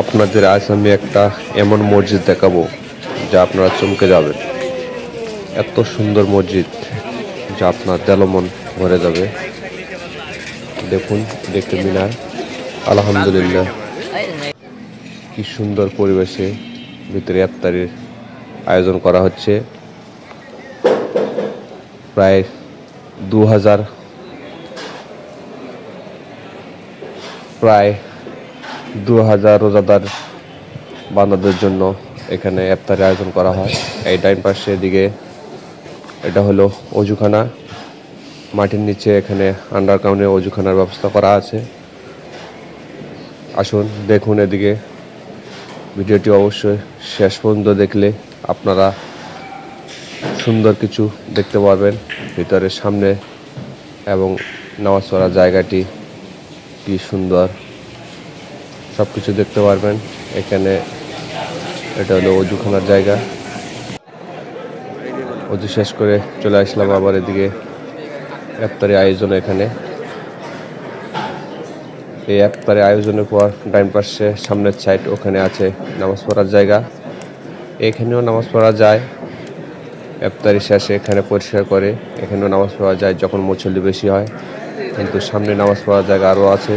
আপনাদের আজ আমি একটা এমন মসজিদ দেখাবো যা আপনারা চমকে যাবেন। এত সুন্দর মসজিদ যা আপনার দেলমন ভরে যাবে। দেখুন, দেখতে মিনার, আলহামদুলিল্লাহ, কি সুন্দর পরিবেশে ভিতরে ইফতারির আয়োজন করা হচ্ছে। প্রায় 2000 রোজাদার বান্দাদের জন্য এখানে ইফতারের আয়োজন করা হয়। এই ডাইন পাশে দিকে এটা হলো অজুখানা, মাটির নিচে এখানে আন্ডারগ্রাউন্ডে অজুখানার ব্যবস্থা করা আছে। আসুন দেখুন এদিকে। ভিডিওটি অবশ্যই শেষ পর্যন্ত দেখলে আপনারা সুন্দর কিছু দেখতে পারবেন। ভিতরের সামনে এবং নামাজ পড়ার জায়গাটি কি সুন্দর, সব কিছু দেখতে পারবেন এখানে। এটা হলো অজুখানার জায়গা। অজু শেষ করে চলে আসলাম আবার এদিকে ইফতারি আয়োজন। এখানে এই ইফতারি আয়োজনের পর ডাইন পাশে সামনের সাইড ওখানে আছে নামাজ পড়ার জায়গা। এখানেও নামাজ পড়া যায়। ইফতারি শেষে এখানে পরিষ্কার করে এখানেও নামাজ পড়া যায় যখন মুসল্লি বেশি হয়, কিন্তু সামনে নামাজ পড়ার জায়গা আরও আছে।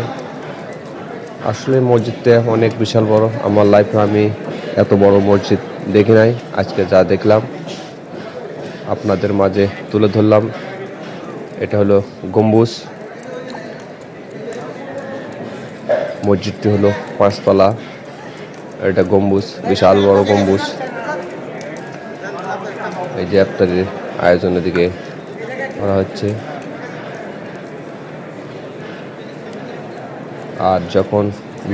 আসলে মসজিদটা অনেক বিশাল বড়। আমার লাইফে আমি এত বড় মসজিদ দেখি নাই। আজকে যা দেখলাম আপনাদের মাঝে তুলে ধরলাম। এটা হলো গম্বুজ। মসজিদটি হলো 5 তলা। এটা গম্বুজ, বিশাল বড় গম্বুজ। এই যে ইফতারির আয়োজনের দিকে করা হচ্ছে। আর যখন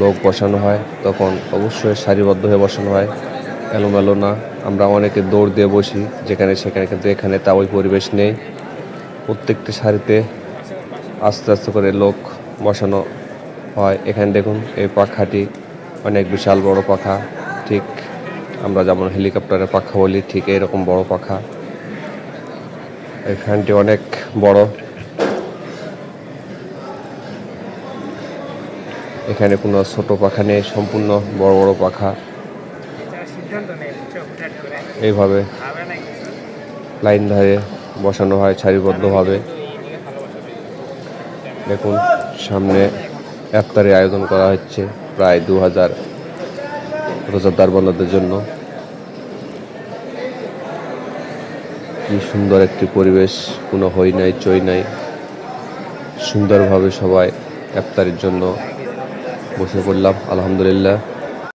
লোক বসানো হয় তখন অবশ্যই সারিবদ্ধ হয়ে বসানো হয়, এলোমেলো না। আমরা অনেকে দৌড় দিয়ে বসি যেখানে সেখানে, কিন্তু এখানে তা ওই পরিবেশ নেই। প্রত্যেকটি সারিতে আস্তে আস্তে করে লোক বসানো হয়। এখানে দেখুন এই পাখাটি অনেক বিশাল বড় পাখা। ঠিক আমরা যেমন হেলিকপ্টারের পাখা বলি, ঠিক এরকম বড় পাখা। এখানটি অনেক বড়। এখানে কোনো ছোট পাখা নেই, সম্পূর্ণ বড় বড় পাখা। এইভাবে লাইন ধরে বসানো হয় সারিবদ্ধভাবে। দেখুন সামনে ইফতারের আয়োজন করা হচ্ছে প্রায় 2000 রোজাদার বান্দাদের জন্য। কি সুন্দর একটি পরিবেশ, কোনো হই নাই চই নাই। সুন্দরভাবে সবাই ইফতারের জন্য বসে পড়লাম, আলহামদুলিল্লাহ।